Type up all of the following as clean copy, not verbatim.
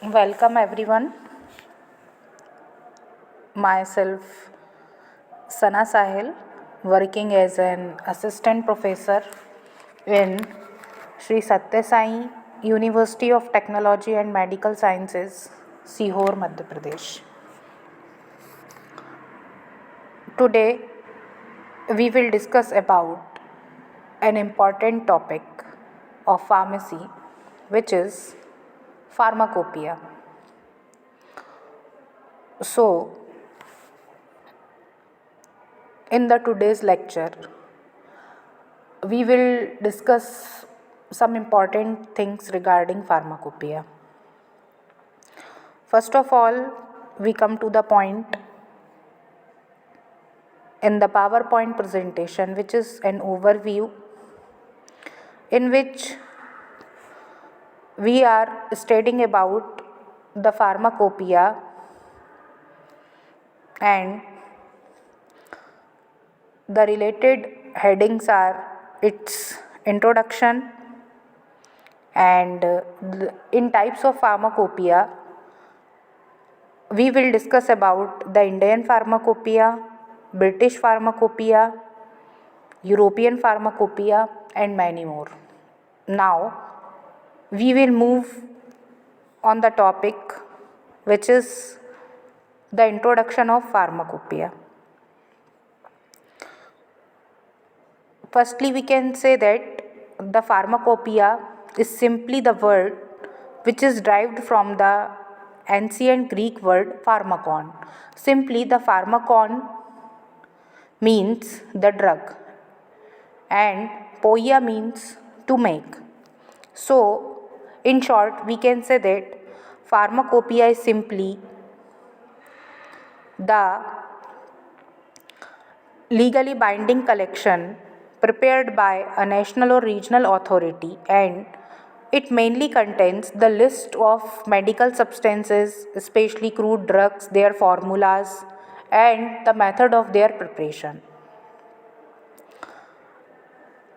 Welcome everyone. Myself Sana Sahil, working as an assistant professor in Sri Satya Sai University of Technology and Medical Sciences, Sihor, Madhya Pradesh. Today we will discuss about an important topic of pharmacy, which is pharmacopoeia. So, in the today's lecture, we will discuss some important things regarding pharmacopoeia. First of all, we come to the point in the PowerPoint presentation, which is an overview in which we are studying about the pharmacopoeia and the related headings are its introduction and in types of pharmacopoeia we will discuss about the Indian pharmacopoeia, British pharmacopoeia, European pharmacopoeia and many more. Now we will move on the topic which is the introduction of pharmacopoeia. Firstly, we can say that the pharmacopoeia is simply the word which is derived from the ancient Greek word pharmakon. Simply, the pharmakon means the drug and poia means to make. So, in short, we can say that pharmacopoeia is simply the legally binding collection prepared by a national or regional authority, and it mainly contains the list of medical substances, especially crude drugs, their formulas, and the method of their preparation.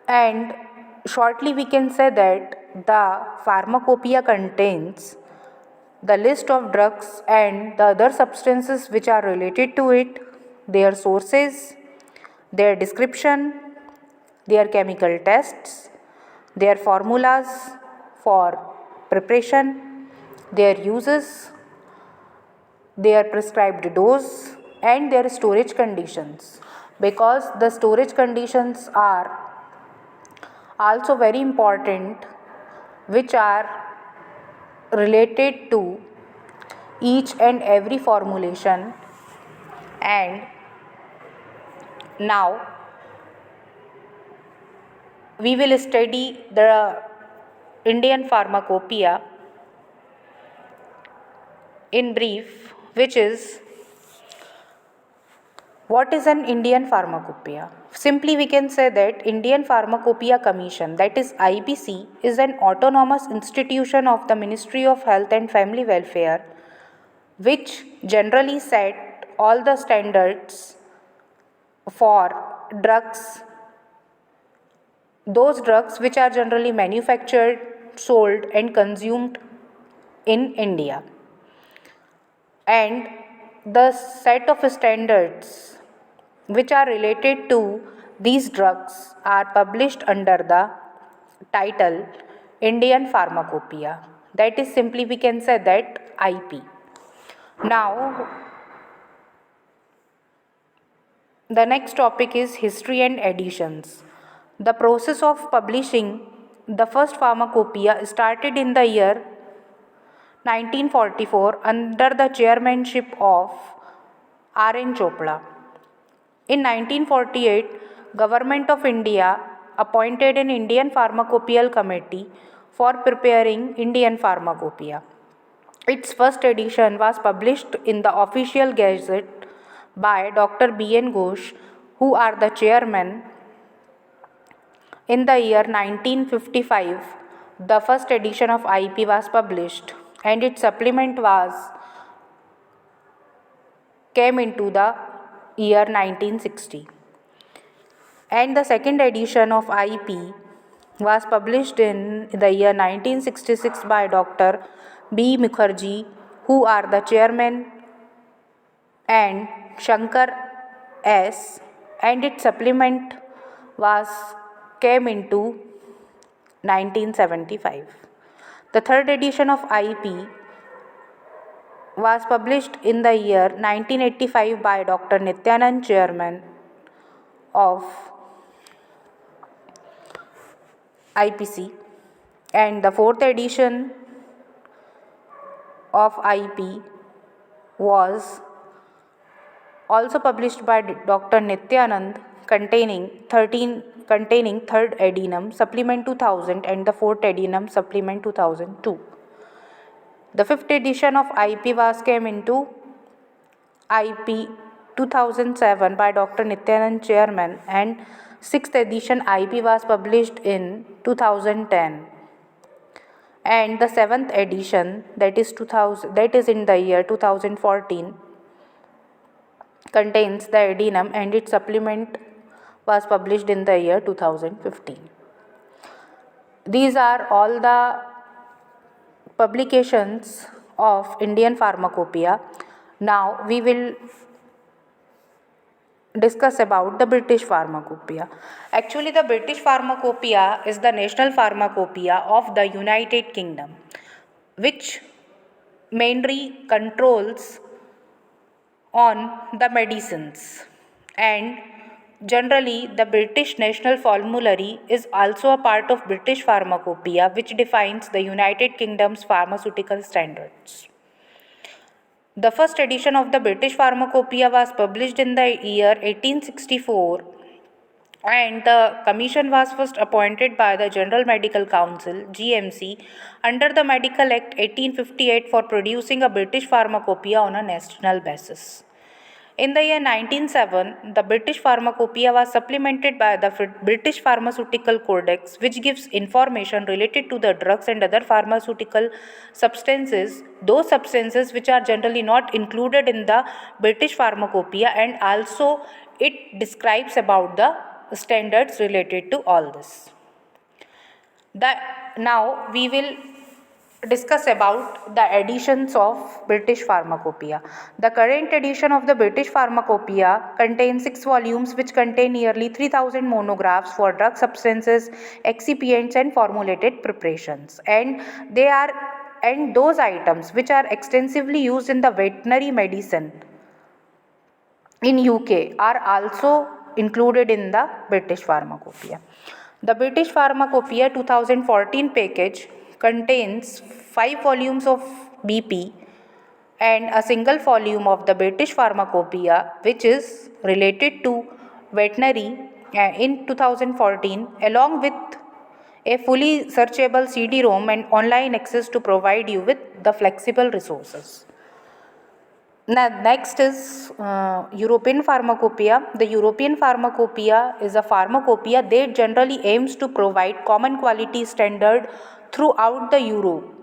And shortly, we can say that the pharmacopoeia contains the list of drugs and the other substances which are related to it, their sources, their description, their chemical tests, their formulas for preparation, their uses, their prescribed dose, and their storage conditions. Because the storage conditions are also very important, which are related to each and every formulation. And now we will study the Indian pharmacopoeia in brief, which is what is an Indian pharmacopoeia? Simply, we can say that Indian Pharmacopoeia Commission, that is IPC, is an autonomous institution of the Ministry of Health and Family Welfare, which generally set all the standards for drugs, those drugs which are generally manufactured, sold, and consumed in India. And the set of standards which are related to these drugs are published under the title Indian Pharmacopoeia. That is simply we can say that IP. Now, the next topic is history and editions. The process of publishing the first pharmacopoeia started in the year 1944 under the chairmanship of R.N. Chopra. In 1948, Government of India appointed an Indian Pharmacopoeial Committee for preparing Indian Pharmacopoeia. Its first edition was published in the official gazette by Dr. B.N. Ghosh, who are the chairman. In the year 1955, the first edition of IP was published and its supplement was came into the year 1960. And the second edition of IP was published in the year 1966 by Dr. B. Mukherjee, who are the chairman, and Shankar S. And its supplement was came into 1975. The third edition of IP was published in the year 1985 by Dr. Nityanand, chairman of IPC, and the fourth edition of IP was also published by Dr. Nityanand, containing third addendum supplement 2000 and the fourth addendum supplement 2002. The fifth edition of IP was came into IP 2007 by Dr. Nityanand, chairman, and sixth edition IP was published in 2010. And the seventh edition, that is in the year 2014, contains the addendum and its supplement was published in the year 2015. These are all the publications of Indian Pharmacopoeia. Now we will discuss about the British Pharmacopoeia. Actually, the British Pharmacopoeia is the national pharmacopoeia of the United Kingdom, which mainly controls on the medicines, and generally the British National Formulary is also a part of British Pharmacopoeia, which defines the United Kingdom's pharmaceutical standards. The first edition of the British Pharmacopoeia was published in the year 1864, and the commission was first appointed by the General Medical Council (GMC) under the Medical Act 1858 for producing a British Pharmacopoeia on a national basis. In the year 1907, the British Pharmacopoeia was supplemented by the British Pharmaceutical Codex, which gives information related to the drugs and other pharmaceutical substances, those substances which are generally not included in the British Pharmacopoeia, and also it describes about the standards related to all this. Now we will discuss about the editions of British Pharmacopoeia. The current edition of the British Pharmacopoeia contains 6 volumes which contain nearly 3000 monographs for drug substances, excipients and formulated preparations, and those items which are extensively used in the veterinary medicine in UK are also included in the British Pharmacopoeia. The British Pharmacopoeia 2014 package contains 5 volumes of BP and a single volume of the British Pharmacopoeia, which is related to veterinary in 2014, along with a fully searchable CD-ROM and online access to provide you with the flexible resources. Now, next is European Pharmacopoeia. The European Pharmacopoeia is a pharmacopoeia that generally aims to provide common quality standard throughout the Europe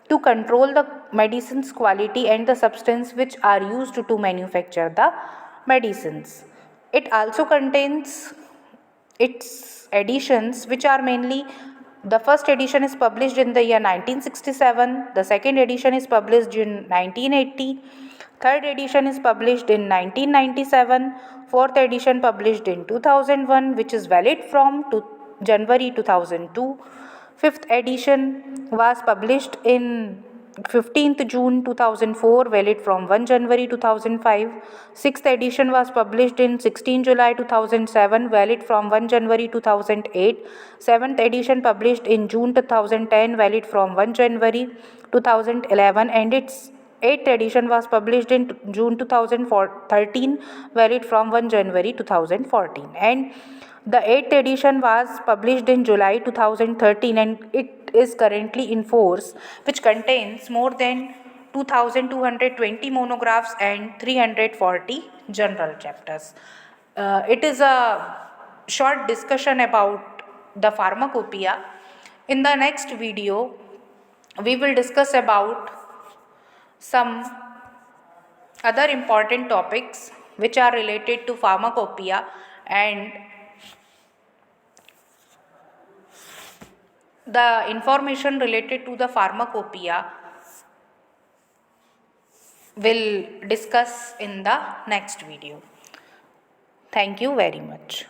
to control the medicine's quality and the substance which are used to manufacture the medicines. It also contains its editions, which are mainly the first edition is published in the year 1967, the second edition is published in 1980, third edition is published in 1997, fourth edition published in 2001, which is valid from January 2002, fifth edition was published in 15th June 2004, valid from 1 January 2005. Sixth edition was published in 16 July 2007, valid from 1 January 2008. Seventh edition published in June 2010, valid from 1 January 2011, and its eighth edition was published in June 2013, valid from 1 January 2014. And the eighth edition was published in July 2013, and it is currently in force, which contains more than 2220 monographs and 340 general chapters. It is a short discussion about the pharmacopoeia. In the next video, we will discuss about some other important topics which are related to pharmacopoeia and the information related to the pharmacopoeia will discuss in the next video. Thank you very much.